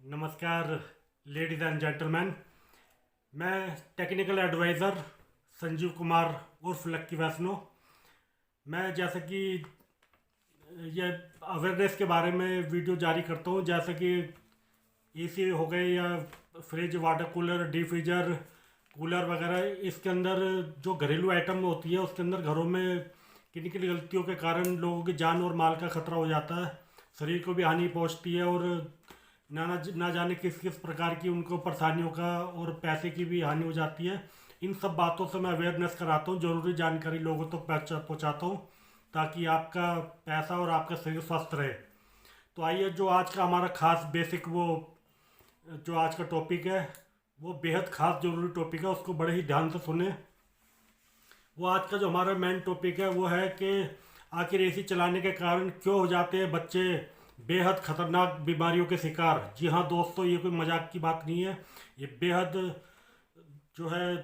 नमस्कार ladies and gentleman. मैं technical adviser Sanjeev Kumar उर्फ लक्की वैष्णो। मैं जैसे कि ये अवेयरनेस के बारे में वीडियो जारी करता हूँ, जैसे कि एसी हो गए या fridge, water cooler, deep freezer, cooler वगैरह। इसके अंदर जो घरेलू आइटम होती है उसके अंदर घरों में किन किन गलतियों के कारण लोगों की जान और माल का खतरा हो जाता है, शरीर को भी हानि पहुंचती है और ना जाने किस किस प्रकार की उनको परेशानियों का और पैसे की भी हानि हो जाती है। इन सब बातों से मैं अवेयरनेस कराता हूँ, ज़रूरी जानकारी लोगों तक पहुँचाता हूँ ताकि आपका पैसा और आपका शरीर स्वस्थ रहे। तो आइए, जो आज का हमारा खास बेसिक जो आज का टॉपिक है वो बेहद खास ज़रूरी टॉपिक है, उसको बड़े ही ध्यान से सुने। वो आज का जो हमारा मेन टॉपिक है वो है कि आखिर एसी चलाने के कारण क्यों हो जाते हैं बच्चे बेहद खतरनाक बीमारियों के शिकार। जी हाँ दोस्तों, ये कोई मजाक की बात नहीं है, ये बेहद जो है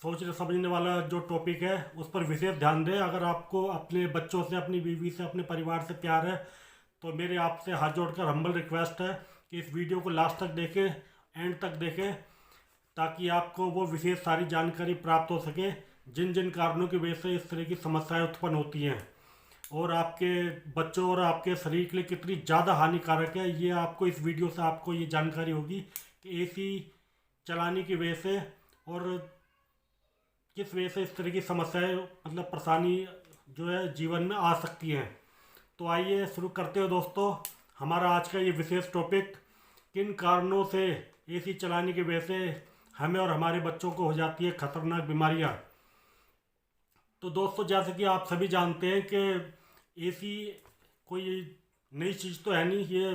सोचने समझने वाला जो टॉपिक है उस पर विशेष ध्यान दें। अगर आपको अपने बच्चों से, अपनी बीवी से, अपने परिवार से प्यार है तो मेरे आपसे हाथ जोड़कर हम्बल रिक्वेस्ट है कि इस वीडियो को लास्ट तक देखें, एंड तक देखें, ताकि आपको वो विशेष सारी जानकारी प्राप्त हो सके जिन जिन कारणों की वजह से इस तरह की समस्याएं उत्पन्न होती हैं और आपके बच्चों और आपके शरीर के लिए कितनी ज़्यादा हानिकारक है। ये आपको इस वीडियो से आपको ये जानकारी होगी कि एसी चलाने की वजह से और किस वजह से इस तरह की समस्याएं, मतलब परेशानी जो है जीवन में आ सकती हैं। तो आइए शुरू करते हैं दोस्तों हमारा आज का ये विशेष टॉपिक, किन कारणों से एसी चलाने की वजह से हमें और हमारे बच्चों को हो जाती है खतरनाक बीमारियां। तो दोस्तों, जैसे कि आप सभी जानते हैं कि एसी कोई नई चीज़ तो है नहीं, ये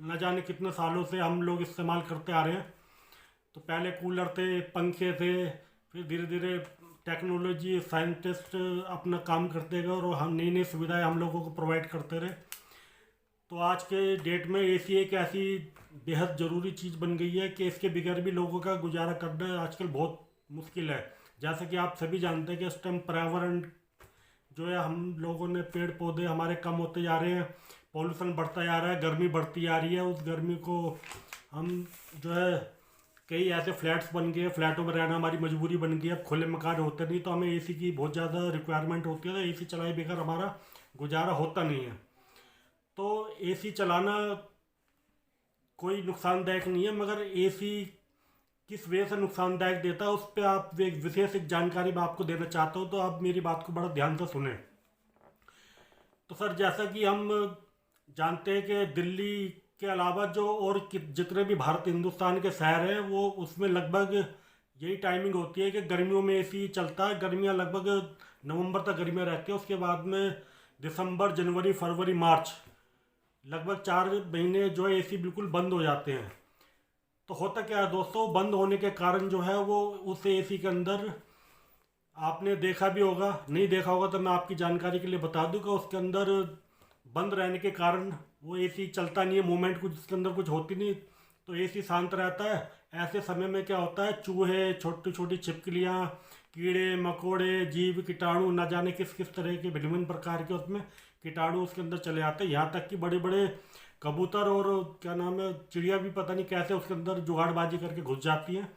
न जाने कितने सालों से हम लोग इस्तेमाल करते आ रहे हैं। तो पहले कूलर थे, पंखे थे, फिर धीरे धीरे टेक्नोलॉजी, साइंटिस्ट अपना काम करते गए और हम नई नई सुविधाएं हम लोगों को प्रोवाइड करते रहे। तो आज के डेट में एसी एक ऐसी बेहद ज़रूरी चीज़ बन गई है कि इसके बगैर भी लोगों का गुजारा करना आजकल बहुत मुश्किल है। जैसे कि आप सभी जानते हैं कि इस टाइम पर्यावरण जो है, हम लोगों ने पेड़ पौधे हमारे कम होते जा रहे हैं, पॉल्यूशन बढ़ता जा रहा है, गर्मी बढ़ती जा रही है। उस गर्मी को हम जो है, कई ऐसे फ्लैट्स बन गए, फ्लैटों में रहना हमारी मजबूरी बन गई है। अब खुले मकान होते नहीं तो हमें एसी की बहुत ज़्यादा रिक्वायरमेंट होती है, तो एसी चलाए बगैर हमारा गुजारा होता नहीं है। तो एसी चलाना कोई नुकसानदायक नहीं है, मगर एसी किस वजह से नुकसानदायक देता है उस पर आप एक विशेष एक जानकारी मैं आपको देना चाहता हूँ, तो आप मेरी बात को बड़ा ध्यान से सुने। तो सर, जैसा कि हम जानते हैं कि दिल्ली के अलावा जो और जितने भी भारत हिंदुस्तान के शहर हैं वो उसमें लगभग यही टाइमिंग होती है कि गर्मियों में एसी चलता है। गर्मियाँ लगभग नवंबर तक गर्मियाँ रहती है, उसके बाद में दिसंबर, जनवरी, फरवरी, मार्च, लगभग 4 महीने जो है एसी बिल्कुल बंद हो जाते हैं। तो होता क्या है दोस्तों, बंद होने के कारण जो है वो उस एसी के अंदर, आपने देखा भी होगा, नहीं देखा होगा तो मैं आपकी जानकारी के लिए बता दूं कि उसके अंदर बंद रहने के कारण वो एसी चलता नहीं है, मूवमेंट कुछ उसके अंदर कुछ होती नहीं, तो एसी शांत रहता है। ऐसे समय में क्या होता है, चूहे, छोटी छोटी छिपकलियाँ, कीड़े मकोड़े, जीव, कीटाणु, न जाने किस किस तरह के भिन्न प्रकार के उसमें कीटाणु उसके अंदर चले आते हैं। यहाँ तक कि बड़े बड़े कबूतर और क्या नाम है, चिड़िया भी पता नहीं कैसे उसके अंदर जुगाड़बाजी करके घुस जाती हैं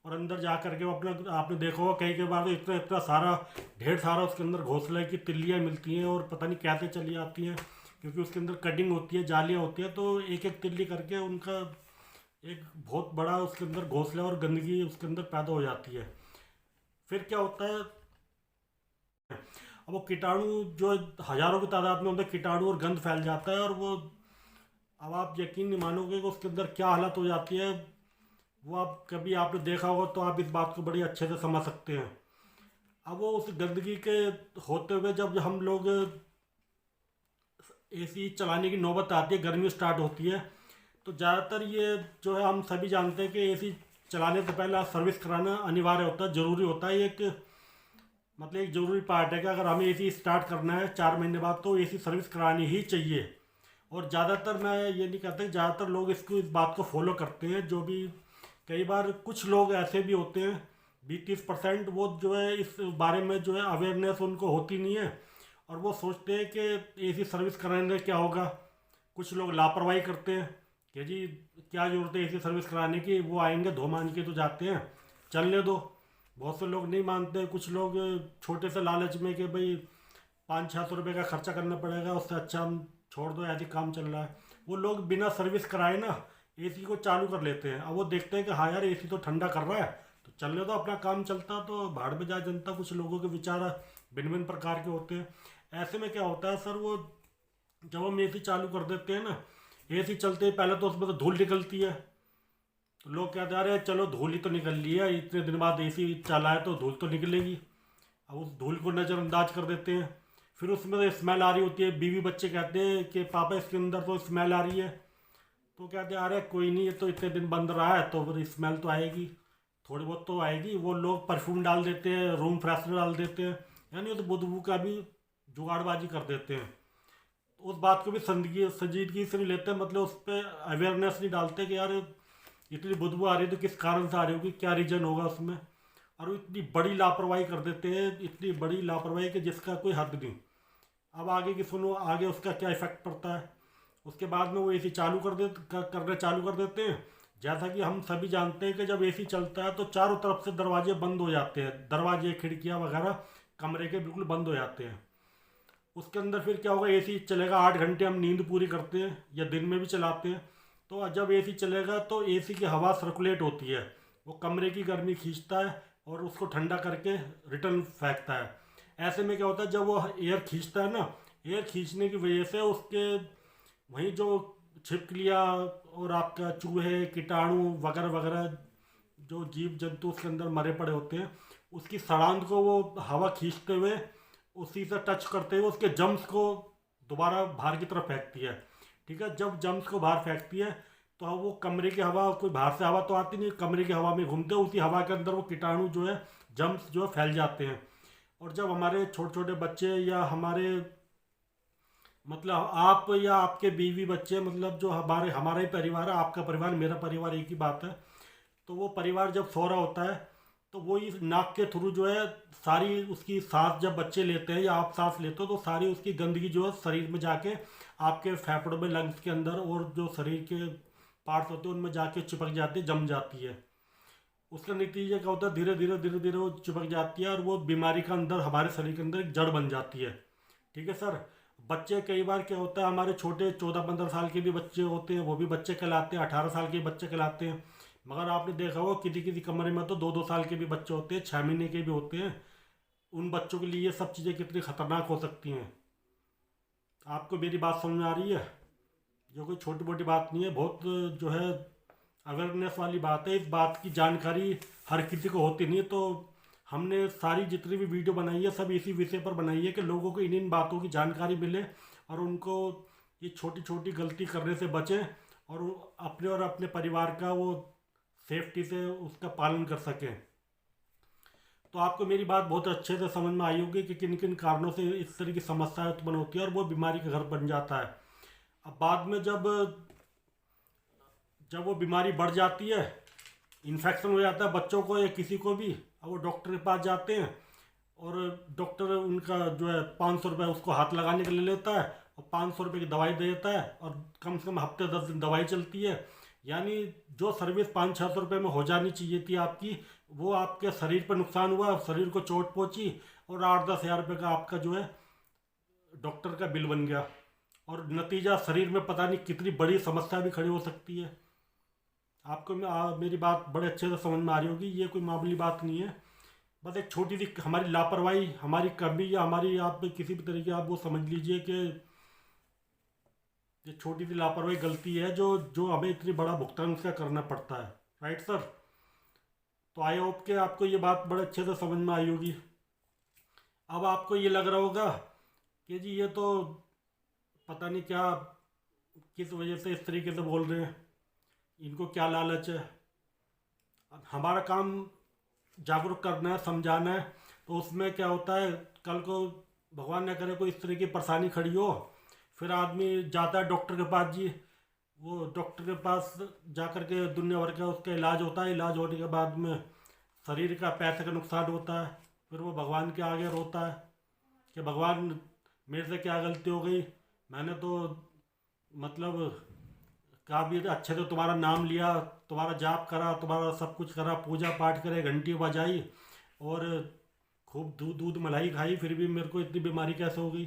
और अंदर जा करके वो अपना, आपने देखा होगा कई कई बार तो इतना इतना सारा, ढेर सारा उसके अंदर घोंसले की तिल्लियाँ मिलती हैं और पता नहीं कैसे चली आती हैं, क्योंकि उसके अंदर कटिंग होती है, जालियाँ होती है, तो एक एक तिल्ली करके उनका एक बहुत बड़ा उसके अंदर घोंसला और गंदगी उसके अंदर पैदा हो जाती है। फिर क्या होता है, अब वो कीटाणु जो हजारों की तादाद में उनमें कीटाणु और गंद फैल जाता है और वो, अब आप यकीन नहीं मानोगे कि उसके अंदर क्या हालत हो जाती है। वो आप कभी आपने देखा होगा तो आप इस बात को बड़ी अच्छे से समझ सकते हैं। अब वो उस गंदगी के होते हुए जब हम लोग एसी चलाने की नौबत आती है, गर्मी स्टार्ट होती है, तो ज़्यादातर ये जो है, हम सभी जानते हैं कि एसी चलाने से पहले सर्विस कराना अनिवार्य होता है, ज़रूरी होता है। एक मतलब एक ज़रूरी पार्ट है कि अगर हमें एसी स्टार्ट करना है 4 महीने बाद तो एसी सर्विस करानी ही चाहिए। और ज़्यादातर, मैं ये नहीं कहता कि ज़्यादातर लोग इसको, इस बात को फॉलो करते हैं। जो भी, कई बार कुछ लोग ऐसे भी होते हैं, 20-30%, वो जो है इस बारे में जो है अवेयरनेस उनको होती नहीं है और वो सोचते हैं कि एसी सर्विस कराने से क्या होगा। कुछ लोग लापरवाही करते हैं कि जी क्या ज़रूरत है ऐसी सर्विस कराने की, वो आएंगे धो मान के तो जाते हैं, चलने दो। बहुत से लोग नहीं मानते, कुछ लोग छोटे से लालच में कि भाई 500-600 रुपये का खर्चा करना पड़ेगा, उससे अच्छा हम छोड़ दो, ऐसे काम चल रहा है। वो लोग बिना सर्विस कराए ना एसी को चालू कर लेते हैं। अब वो देखते हैं कि हाँ यार एसी तो ठंडा कर रहा है, तो चलने दो, अपना काम चलता तो भाड़ में जाए जनता। कुछ लोगों के विचार भिन्न भिन्न प्रकार के होते हैं। ऐसे में क्या होता है सर, वो जब हम एसी चालू कर देते हैं ना, एसी चलते ही पहले तो उसमें तो धूल निकलती है। तो लोग कहते हैं अरे चलो धूल ही तो निकल रही है, इतने दिन बाद एसी चला है तो धूल तो निकलेगी। अब उस धूल को नज़रअंदाज कर देते हैं। फिर उसमें स्मेल आ रही होती है, बीवी बच्चे कहते हैं कि पापा इसके अंदर तो स्मेल आ रही है। तो कहते हैं अरे कोई नहीं, ये तो इतने दिन बंद रहा है तो फिर स्मेल तो आएगी, थोड़ी बहुत तो आएगी। वो लोग परफ्यूम डाल देते हैं, रूम फ्रेशनर डाल देते हैं, यानी तो बदबू का भी जुगाड़बाजी कर देते हैं। तो उस बात को भी संजीदगी से नहीं लेते, मतलब उस पर अवेयरनेस नहीं डालते कि यार इतनी बदबू आ रही है तो किस कारण से आ रही होगी, क्या रीज़न होगा उसमें। और वो इतनी बड़ी लापरवाही कर देते हैं, इतनी बड़ी लापरवाही कि जिसका कोई हद नहीं। अब आगे की सुनो, आगे उसका क्या इफेक्ट पड़ता है। उसके बाद में वो एसी चालू करना चालू कर देते हैं। जैसा कि हम सभी जानते हैं कि जब एसी चलता है तो चारों तरफ से दरवाजे बंद हो जाते हैं, दरवाजे खिड़कियाँ वगैरह कमरे के बिल्कुल बंद हो जाते हैं। उसके अंदर फिर क्या होगा, एसी चलेगा 8 घंटे, हम नींद पूरी करते हैं या दिन में भी चलाते हैं। तो जब एसी चलेगा तो एसी की हवा सर्कुलेट होती है, वो कमरे की गर्मी खींचता है और उसको ठंडा करके रिटर्न फेंकता है। ऐसे में क्या होता है, जब वो एयर खींचता है ना, एयर खींचने की वजह से उसके वहीं जो छिपकलियाँ और आपका चूहे कीटाणु वगैरह वगैरह जो जीव जंतु उसके अंदर मरे पड़े होते हैं, उसकी सड़ांध को वो हवा खींचते हुए उसी से टच करते हुए उसके जम्स को दोबारा बाहर की तरफ फेंकती है। ठीक है, जब जम्स को बाहर फेंकती है तो अब वो कमरे की हवा, कोई बाहर से हवा तो आती नहीं, कमरे की हवा में घूमते हैं, उसी हवा के अंदर वो कीटाणु जो है, जम्स जो है फैल जाते हैं। और जब हमारे छोटे छोटे बच्चे या हमारे मतलब आप या आपके बीवी बच्चे, मतलब जो हमारे हमारा ही परिवार है, आपका परिवार मेरा परिवार एक ही बात है, तो वो परिवार जब सो रहा होता है तो वो इस नाक के थ्रू जो है सारी उसकी सांस, जब बच्चे लेते हैं या आप सांस लेते हो तो सारी उसकी गंदगी जो है शरीर में जाके आपके फेफड़ों में, लंग्स के अंदर और जो शरीर के पार्ट्स होते हैं उनमें जाके चिपक जाती है, जम जाती है। उसका नतीजा क्या होता है, धीरे धीरे धीरे धीरे वो चिपक जाती है और वो बीमारी का अंदर हमारे शरीर के अंदर एक जड़ बन जाती है। ठीक है सर। बच्चे कई बार क्या होता है, हमारे छोटे 14-15 साल के भी बच्चे होते हैं, वो भी बच्चे कहलाते हैं, 18 साल के बच्चे कहलाते हैं। मगर आपने देखा होगा किसी किसी कमरे में तो 2-2 साल के भी बच्चे होते हैं, 6 महीने के भी होते हैं। उन बच्चों के लिए ये सब चीज़ें कितनी खतरनाक हो सकती हैं। आपको मेरी बात समझ में आ रही है? जो कोई छोटी मोटी बात नहीं है, बहुत जो है अवेयरनेस वाली बात है। इस बात की जानकारी हर किसी को होती नहीं है। तो हमने सारी जितनी भी वीडियो बनाई है सब इसी विषय पर बनाई है कि लोगों को इन बातों की जानकारी मिले और उनको ये छोटी छोटी गलती करने से बचें और वो अपने और अपने परिवार का वो सेफ्टी से उसका पालन कर सकें। तो आपको मेरी बात बहुत अच्छे से समझ में आई होगी कि किन किन कारणों से इस तरह की समस्याएं उत्पन्न होती है और वो बीमारी का घर बन जाता है। अब बाद में जब जब वो बीमारी बढ़ जाती है, इन्फेक्शन हो जाता है बच्चों को या किसी को भी, अब वो डॉक्टर के पास जाते हैं और डॉक्टर उनका जो है 500 रुपये उसको हाथ लगाने के लिए लेता है और 500 रुपये की दवाई दे देता है और कम से कम हफ्ते 10 दिन दवाई चलती है। यानी जो सर्विस 500-600 रुपये में हो जानी चाहिए थी आपकी, वो आपके शरीर पर नुकसान हुआ, शरीर को चोट पहुंची और 8-10 हज़ार रुपये का आपका जो है डॉक्टर का बिल बन गया। और नतीजा शरीर में पता नहीं कितनी बड़ी समस्या भी खड़ी हो सकती है। आपको मेरी बात बड़े अच्छे से समझ में आ रही होगी, ये कोई मामूली बात नहीं है। बस एक छोटी सी हमारी लापरवाही, हमारी कमी या हमारी आप किसी भी तरीके आप वो समझ लीजिए कि ये छोटी सी लापरवाही गलती है जो जो हमें इतनी बड़ा भुगतान उसका करना पड़ता है। Right sir. तो आई होप के आपको ये बात बड़े अच्छे से समझ में आई होगी। अब आपको ये लग रहा होगा कि जी ये तो पता नहीं क्या, किस वजह से इस तरीके से बोल रहे हैं, इनको क्या लालच है। अब हमारा काम जागरूक करना है, समझाना है। तो उसमें क्या होता है, कल को भगवान न करे कोई इस तरह की परेशानी खड़ी हो, फिर आदमी जाता है डॉक्टर के पास जी, वो डॉक्टर के पास जा कर के दुनिया भर का उसका इलाज होता है, इलाज होने के बाद में शरीर का पैसे का नुकसान होता है। फिर वो भगवान के आगे रोता है कि भगवान मेरे से क्या गलती हो गई, मैंने तो मतलब का भी अच्छे से तुम्हारा नाम लिया, तुम्हारा जाप करा, तुम्हारा सब कुछ करा, पूजा पाठ करे, घंटी बजाई और खूब दूध दूध मलाई खाई, फिर भी मेरे को इतनी बीमारी कैसे हो गई?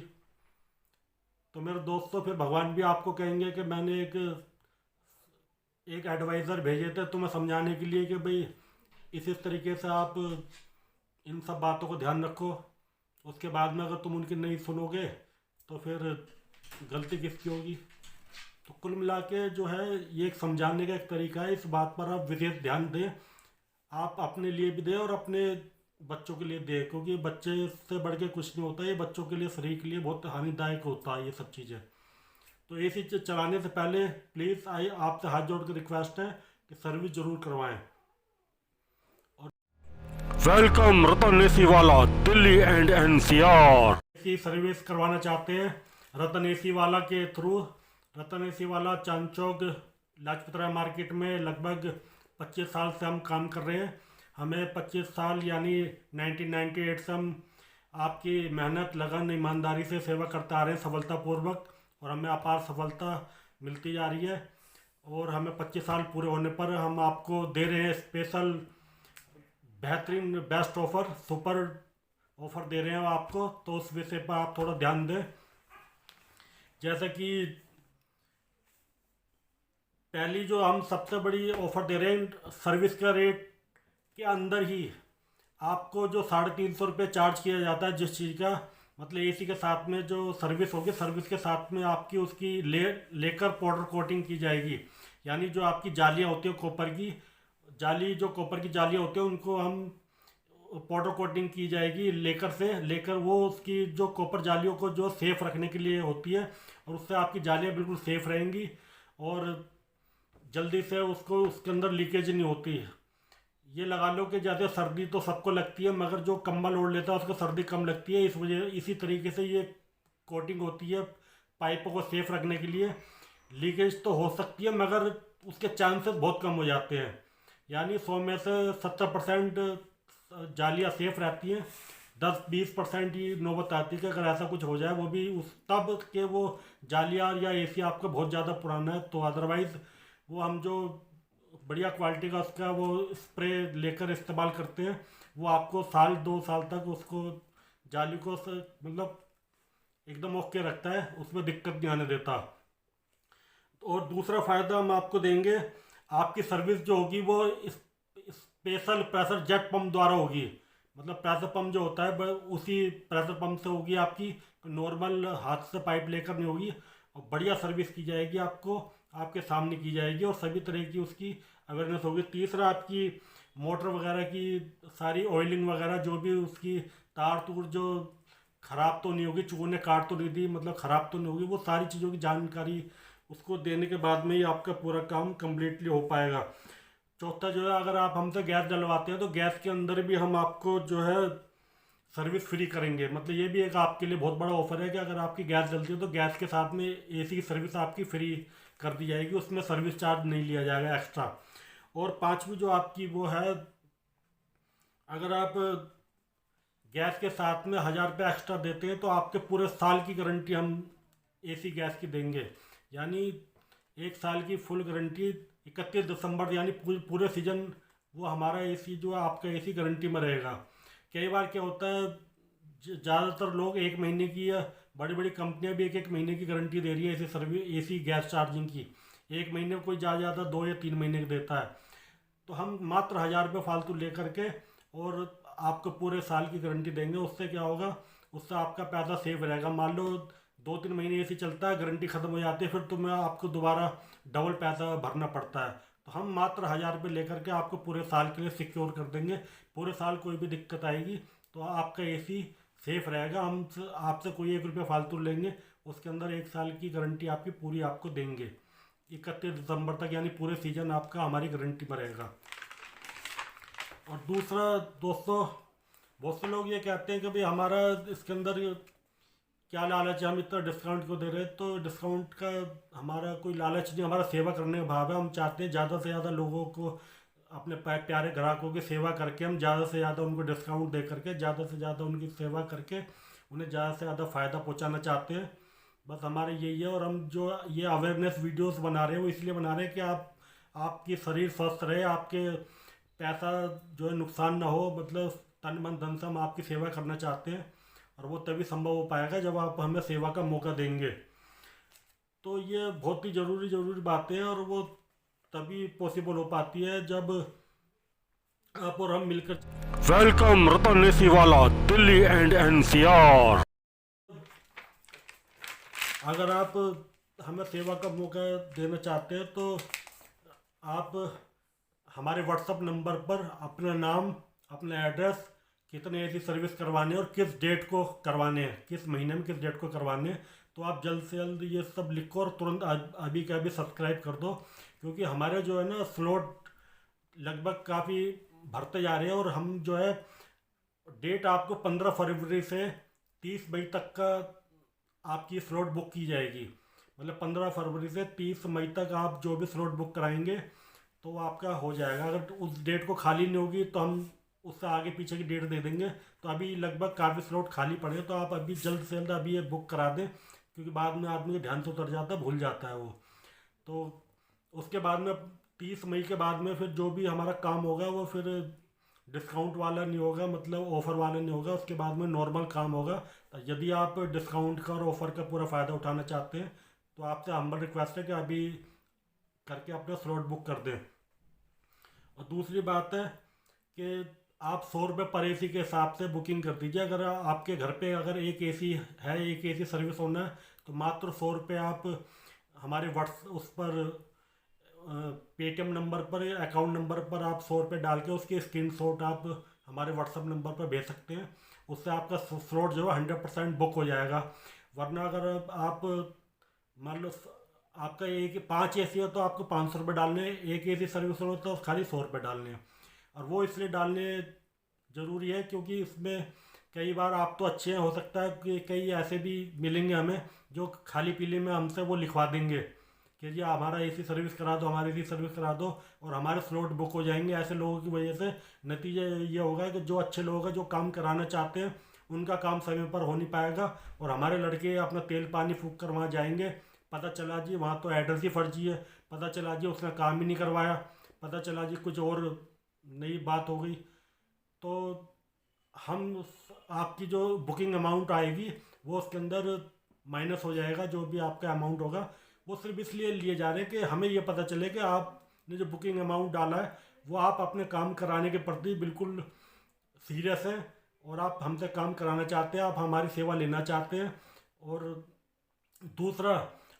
तो मेरे दोस्तों, फिर भगवान भी आपको कहेंगे कि मैंने एक एडवाइज़र भेजे थे तुम्हें समझाने के लिए कि भाई इस तरीके से आप इन सब बातों को ध्यान रखो। उसके बाद में अगर तुम उनकी नहीं सुनोगे तो फिर गलती किसकी होगी? तो कुल मिला के जो है, ये एक समझाने का एक तरीका है। इस बात पर आप विशेष ध्यान दें, आप अपने लिए भी दें और अपने बच्चों के लिए दें, क्योंकि बच्चे से बढ़ के कुछ नहीं होता। ये बच्चों के लिए, शरीर के लिए बहुत हानिदायक होता है ये सब चीज़ें। तो ये चीज़ चलाने से पहले प्लीज़ आपसे हाथ जोड़ कर रिक्वेस्ट है कि सर्विस जरूर करवाएं। वेलकम रतन एसी वाला, Delhi and NCR. AC service करवाना चाहते हैं रतन एसी वाला के थ्रू। रतन एसी वाला चांद चौक लाजपत राय मार्केट में लगभग 25 साल से हम काम कर रहे हैं। हमें 25 साल यानी 1998 से हम आपकी मेहनत, लगन, ईमानदारी से सेवा करते आ रहे हैं सफलतापूर्वक, और हमें अपार सफलता मिलती जा रही है। और हमें 25 साल पूरे होने पर हम आपको दे रहे हैं स्पेशल बेहतरीन बेस्ट ऑफर, सुपर ऑफर दे रहे हैं आपको। तो उस विषय पर आप थोड़ा ध्यान दें। जैसे कि पहली जो हम सबसे बड़ी ऑफर दे रहे हैं, सर्विस का रेट के अंदर ही आपको जो 350 रुपये चार्ज किया जाता है जिस चीज़ का, मतलब एसी के साथ में जो सर्विस होगी, सर्विस के साथ में आपकी उसकी लेकर पाउडर कोटिंग की जाएगी। यानी जो आपकी जालियाँ होती है कॉपर की जाली, जो कॉपर की जालियाँ होती है उनको हम पाउडर कोटिंग की जाएगी लेकर से। लेकर वो उसकी जो कॉपर जालियों को जो सेफ रखने के लिए होती है, और उससे आपकी जालियाँ बिल्कुल सेफ रहेंगी और जल्दी से उसको उसके अंदर लीकेज नहीं होती है। ये लगा लो कि ज़्यादा सर्दी तो सबको लगती है, मगर जो कंबल ओढ़ लेता है उसको सर्दी कम लगती है। इसी तरीके से ये कोटिंग होती है पाइपों को सेफ रखने के लिए। लीकेज तो हो सकती है मगर उसके चांसेस बहुत कम हो जाते हैं। यानी 100 में से 70% जालियाँ सेफ रहती हैं। 10-20% ही नौबत आती है कि अगर ऐसा कुछ हो जाए, वो भी उस तब के वो जालियाँ या एसी आपका बहुत ज़्यादा पुराना है। तो अदरवाइज़ वो हम जो बढ़िया क्वालिटी का उसका वो स्प्रे लेकर इस्तेमाल करते हैं, वो आपको 1-2 साल तक उसको जाली को मतलब एकदम ओके रखता है, उसमें दिक्कत नहीं आने देता। और दूसरा फ़ायदा हम आपको देंगे, आपकी सर्विस जो होगी वो स्पेशल प्रेशर जेट पंप द्वारा होगी। मतलब प्रेशर पंप जो होता है उसी प्रेशर पंप से होगी आपकी, नॉर्मल हाथ से पाइप लेकर नहीं होगी। और बढ़िया सर्विस की जाएगी, आपको आपके सामने की जाएगी और सभी तरह की उसकी अवेयरनेस होगी। तीसरा, आपकी मोटर वगैरह की सारी ऑयलिंग वगैरह जो भी उसकी तार तूर जो ख़राब तो नहीं होगी, चूहों ने काट तो नहीं दी, मतलब ख़राब तो नहीं होगी, वो सारी चीज़ों की जानकारी उसको देने के बाद में ही आपका पूरा काम कम्प्लीटली हो पाएगा। चौथा जो है, अगर आप हमसे गैस डलवाते हैं तो गैस के अंदर भी हम आपको जो है सर्विस फ्री करेंगे। मतलब ये भी एक आपके लिए बहुत बड़ा ऑफर है कि अगर आपकी गैस जलती है तो गैस के साथ में एसी की सर्विस आपकी फ्री कर दी जाएगी, उसमें सर्विस चार्ज नहीं लिया जाएगा एक्स्ट्रा। और पांचवी जो आपकी वो है, अगर आप गैस के साथ में 1000 रुपये एक्स्ट्रा देते हैं तो आपके पूरे साल की गारंटी हम एसी गैस की देंगे। यानी 1 साल की फुल गारंटी, 31 दिसंबर यानी पूरे सीजन वो हमारा एसी जो है आपका एसी गारंटी में रहेगा। कई बार क्या होता है, ज़्यादातर लोग 1 महीने की, या बड़ी बड़ी कंपनियां भी 1-1 महीने की गारंटी दे रही है AC service, AC gas charging की। 1 महीने कोई ज़्यादा 2 या 3 महीने का देता है। तो हम मात्र 1000 रुपये फालतू ले करके और आपको पूरे साल की गारंटी देंगे। उससे क्या होगा, उससे आपका पैसा सेव रहेगा। मान लो 2-3 महीने एसी चलता है, गारंटी ख़त्म हो जाती है, फिर तुम्हें आपको दोबारा डबल पैसा भरना पड़ता है। तो हम मात्र 1000 रुपये लेकर के आपको पूरे साल के लिए सिक्योर कर देंगे। पूरे साल कोई भी दिक्कत आएगी तो आपका एसी सेफ रहेगा। हम आपसे कोई 1 रुपया फालतू लेंगे, उसके अंदर 1 साल की गारंटी आपकी पूरी आपको देंगे। 31 दिसंबर तक यानी पूरे सीजन आपका हमारी गारंटी में रहेगा। और दूसरा दोस्तों, बहुत से लोग ये कहते हैं कि भाई हमारा इसके अंदर क्या लालच है, हम इतना डिस्काउंट क्यों दे रहे हैं? तो डिस्काउंट का हमारा कोई लालच नहीं, हमारा सेवा करने का भाव है। हम चाहते हैं ज़्यादा से ज़्यादा लोगों को, अपने प्यारे ग्राहकों की सेवा करके, हम ज़्यादा से ज़्यादा उनको डिस्काउंट दे करके, ज़्यादा से ज़्यादा उनकी सेवा करके उन्हें ज़्यादा से ज़्यादा फ़ायदा पहुंचाना चाहते हैं। बस हमारे यही है। और हम जो ये अवेयरनेस वीडियोस बना रहे हैं वो इसलिए बना रहे हैं कि आपकी शरीर स्वस्थ रहे, आपके पैसा जो है नुकसान ना हो, मतलब तन मन धन से हम आपकी सेवा करना चाहते हैं। और वो तभी संभव हो पाएगा जब आप हमें सेवा का मौका देंगे। तो ये बहुत ही ज़रूरी ज़रूरी बातें हैं, और वो तभी पॉसिबल हो पाती है जब आप और हम मिलकर। वेलकम रतन एसीवाला, दिल्ली एंड एनसीआर। अगर आप हमें सेवा का मौका देना चाहते हैं तो आप हमारे व्हाट्सएप नंबर पर अपना नाम, अपना एड्रेस, कितने ऐसी सर्विस करवाने हैं और किस डेट को करवाने हैं, किस महीने में किस डेट को करवाने हैं, तो आप जल्द से जल्द ये सब लिखो और तुरंत अभी के अभी सब्सक्राइब कर दो। क्योंकि हमारे जो है ना स्लॉट लगभग काफ़ी भरते जा रहे हैं, और हम जो है डेट आपको 15 फरवरी से 30 मई तक का आपकी स्लॉट बुक की जाएगी। मतलब 15 फरवरी से 30 मई तक आप जो भी स्लॉट बुक कराएंगे तो वो आपका हो जाएगा। अगर उस डेट को खाली नहीं होगी तो हम उससे आगे पीछे की डेट दे देंगे। तो अभी लगभग काफ़ी स्लॉट खाली पड़े हैं, तो आप अभी जल्द से जल्द अभी ये बुक करा दें, क्योंकि बाद में आदमी के ध्यान से उतर जाता है, भूल जाता है वो। तो उसके बाद में 30 मई के बाद में फिर जो भी हमारा काम होगा वो फिर डिस्काउंट वाला नहीं होगा, मतलब ऑफ़र वाला नहीं होगा। उसके बाद में नॉर्मल काम होगा। तो यदि आप डिस्काउंट का और ऑफ़र का पूरा फ़ायदा उठाना चाहते हैं तो आपसे हम्बल रिक्वेस्ट है कि अभी करके अपना स्लॉट बुक कर दें। और दूसरी बात है कि आप 100 रुपये पर एसी के हिसाब से बुकिंग कर दीजिए। अगर आपके घर पे अगर एक एसी है, एक एसी सर्विस होना है, तो मात्र 100 रुपये आप हमारे व्हाट्स उस पर पेटीएम नंबर पर, अकाउंट नंबर पर आप 100 रुपये डाल के उसकी स्क्रीनशॉट आप हमारे व्हाट्सअप नंबर पर भेज सकते हैं। उससे आपका स्लॉट जो है 100% बुक हो जाएगा। वरना अगर आप मान लो आपका एक 5 एसी हो तो आपको 500 रुपये डालने हैं, एक एसी सर्विस हो तो खाली 100 रुपये डालने हैं। और वो इसलिए डालने ज़रूरी है क्योंकि इसमें कई बार आप तो अच्छे हैं, हो सकता है कि कई ऐसे भी मिलेंगे हमें जो खाली पीले में हमसे वो लिखवा देंगे कि जी हमारा एसी सर्विस करा दो, हमारी एसी सर्विस करा दो, और हमारे स्लॉट बुक हो जाएंगे। ऐसे लोगों की वजह से नतीजा ये होगा कि जो अच्छे लोग हैं, जो काम कराना चाहते हैं, उनका काम समय पर हो नहीं पाएगा, और हमारे लड़के अपना तेल पानी फूंक कर वहाँ जाएंगे। पता चला जी वहाँ तो एड्रेस ही फर्जी है, पता चला जी उसने काम ही नहीं करवाया, पता चला जी कुछ और नई बात हो गई। तो हम आपकी जो बुकिंग अमाउंट आएगी वो उसके अंदर माइनस हो जाएगा। जो भी आपका अमाउंट होगा वो सिर्फ इसलिए लिए जा रहे हैं कि हमें ये पता चले कि आपने जो बुकिंग अमाउंट डाला है वो आप अपने काम कराने के प्रति बिल्कुल सीरियस हैं, और आप हमसे काम कराना चाहते हैं, आप हमारी सेवा लेना चाहते हैं। और दूसरा,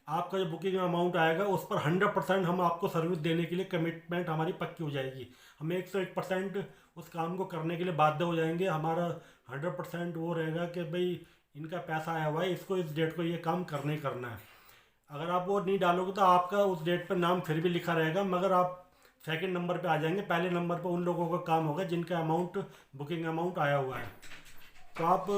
आपका जो बुकिंग अमाउंट आएगा उस पर 100% हम आपको सर्विस देने के लिए कमिटमेंट हमारी पक्की हो जाएगी। हम 101% उस काम को करने के लिए बाध्य हो जाएंगे। हमारा 100% वो रहेगा कि भाई इनका पैसा आया हुआ है, इसको इस डेट को ये काम करना ही करना है। अगर आप वो नहीं डालोगे तो आपका उस डेट पर नाम फिर भी लिखा रहेगा, मगर आप सेकंड नंबर पे आ जाएंगे। पहले नंबर पे उन लोगों का काम होगा जिनका अमाउंट, बुकिंग अमाउंट आया हुआ है। तो आप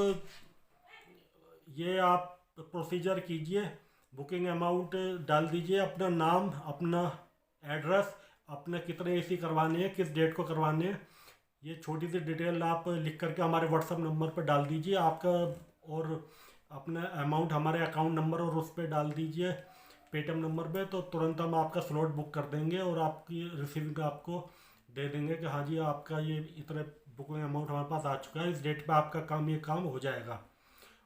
प्रोसीजर कीजिए, बुकिंग अमाउंट डाल दीजिए, अपना नाम, अपना एड्रेस, अपने कितने एसी करवाने हैं, किस डेट को करवाने हैं, ये छोटी सी डिटेल आप लिख करके हमारे व्हाट्सएप नंबर पर डाल दीजिए आपका, और अपना अमाउंट हमारे अकाउंट नंबर और उस पर डाल दीजिए पेटीएम नंबर पे। तो तुरंत हम आपका स्लॉट बुक कर देंगे और आपकी रिसीविंग आपको दे देंगे कि हाँ जी आपका ये इतना बुकिंग अमाउंट हमारे पास आ चुका है, इस डेट पे आपका काम, ये काम हो जाएगा।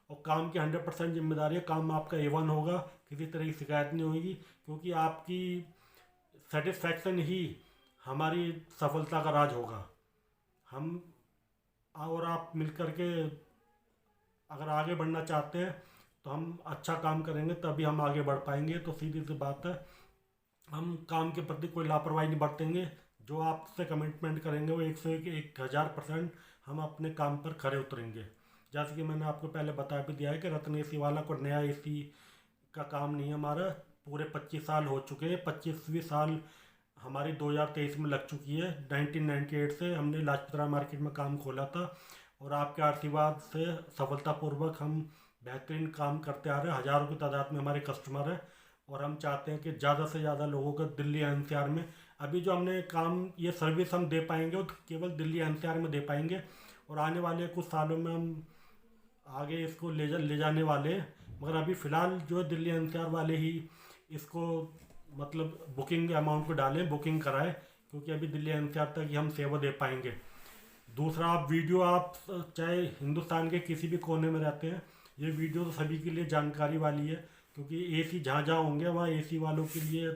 और काम की 100% जिम्मेदारी है, काम आपका A1 होगा, किसी तरह की शिकायत नहीं होगी, क्योंकि आपकी सेटिस्फैक्शन ही हमारी सफलता का राज होगा। हम और आप मिल कर के अगर आगे बढ़ना चाहते हैं तो हम अच्छा काम करेंगे, तभी हम आगे बढ़ पाएंगे। तो सीधी सी बात है, हम काम के प्रति कोई लापरवाही नहीं बरतेंगे। जो आपसे कमिटमेंट करेंगे वो 101,000% हम अपने काम पर खरे उतरेंगे। जैसे कि मैंने आपको पहले बता भी दिया है कि रत्न एसी वाला को नया एसी का काम नहीं है हमारा। पूरे 25 साल हो चुके हैं, 25वीं साल हमारी 2023 में लग चुकी है। 1998 से हमने लाजपतराय मार्केट में काम खोला था, और आपके आशीर्वाद से सफलतापूर्वक हम बेहतरीन काम करते आ रहे हैं। हज़ारों की तादाद में हमारे कस्टमर हैं, और हम चाहते हैं कि ज़्यादा से ज़्यादा लोगों को दिल्ली एनसीआर में, अभी जो हमने काम, ये सर्विस हम दे पाएंगे वो केवल दिल्ली एनसीआर में दे पाएंगे। और आने वाले कुछ सालों में हम आगे इसको ले जाने वाले हैं। मगर अभी फ़िलहाल जो दिल्ली एनसीआर वाले ही इसको मतलब बुकिंग अमाउंट को डालें, बुकिंग कराएं, क्योंकि अभी दिल्ली एनसीआर तक ही हम सेवा दे पाएंगे। दूसरा, आप चाहे हिंदुस्तान के किसी भी कोने में रहते हैं, ये वीडियो तो सभी के लिए जानकारी वाली है, क्योंकि एसी जहाँ जहाँ होंगे वहाँ एसी वालों के लिए,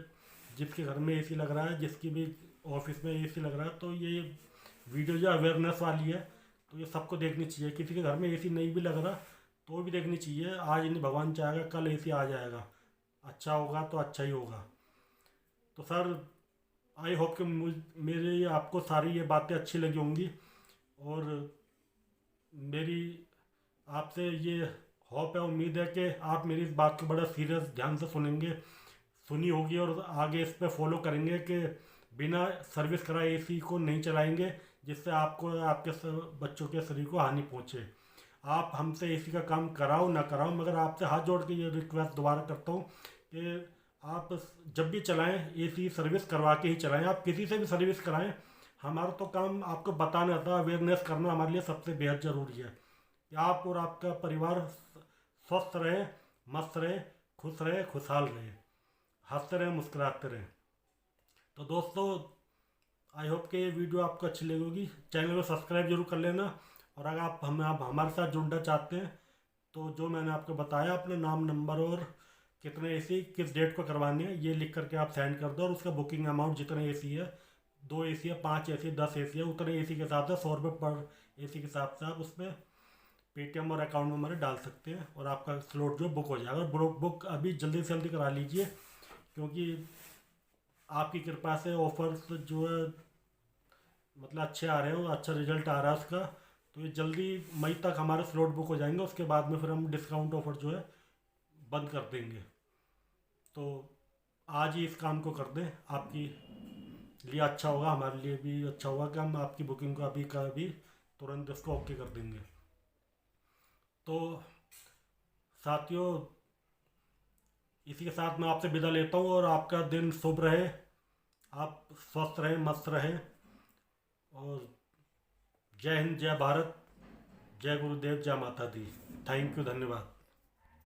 जिसके घर में एसी लग रहा है, जिसकी भी ऑफिस में एसी लग रहा है, तो ये वीडियो जो अवेयरनेस वाली है, तो ये सबको देखनी चाहिए। किसी के घर में एसी नहीं भी लग रहा तो भी देखनी चाहिए। आज नहीं, भगवान चाहेगा कल एसी आ जाएगा, अच्छा होगा तो अच्छा ही होगा। तो सर, आई होप कि मेरे आपको सारी ये बातें अच्छी लगी होंगी, और मेरी आपसे ये होप है, उम्मीद है कि आप मेरी इस बात को बड़ा सीरियस ध्यान से सुनी होगी और आगे इस पर फॉलो करेंगे कि बिना सर्विस कराए एसी को नहीं चलाएंगे, जिससे आपको आपके बच्चों के शरीर को हानि पहुंचे। आप हमसे एसी का काम कराओ ना कराओ, मगर आपसे हाथ जोड़ के ये रिक्वेस्ट दोबारा करता हूँ कि आप जब भी चलाएं एसी सर्विस करवा के ही चलाएं। आप किसी से भी सर्विस कराएं, हमारा तो काम आपको बताना था, अवेयरनेस करना हमारे लिए सबसे बेहद ज़रूरी है कि आप और आपका परिवार स्वस्थ रहे, मस्त रहे, खुश रहे, खुशहाल रहे, हंसते रहें, मुस्कुराते रहें। तो दोस्तों, आई होप कि ये वीडियो आपको अच्छी लगेगी। चैनल को सब्सक्राइब जरूर कर लेना, और अगर आप हमारे साथ जुड़ना चाहते हैं तो जो मैंने आपको बताया, अपना नाम, नंबर और कितने एसी किस डेट को करवाने हैं ये लिख करके आप सेंड कर दो, और उसका बुकिंग अमाउंट जितने एसी है, 2 एसी है, 5 एसी, 10 एसी है, उतने एसी के हिसाब से 100 रुपये पर एसी के हिसाब से आप उसमें पेटीएम और अकाउंट नंबर डाल सकते हैं, और आपका स्लॉट जो बुक हो जाएगा। बुक अभी जल्दी से जल्दी करा लीजिए, क्योंकि आपकी कृपा से ऑफर्स जो है मतलब अच्छे आ रहे हैं, और अच्छा रिजल्ट आ रहा है उसका। तो ये जल्दी मई तक हमारे स्लॉट बुक हो जाएंगे, उसके बाद में फिर हम डिस्काउंट ऑफर जो है बंद कर देंगे। तो आज ही इस काम को कर दें, आपकी लिए अच्छा होगा, हमारे लिए भी अच्छा होगा कि हम आपकी बुकिंग को अभी का अभी तुरंत इसको ओके कर देंगे। तो साथियों, इसी के साथ मैं आपसे विदा लेता हूँ, और आपका दिन शुभ रहे, आप स्वस्थ रहें, मस्त रहें, और जय हिंद, जय भारत, जय गुरुदेव, जय माता दी। थैंक यू, धन्यवाद।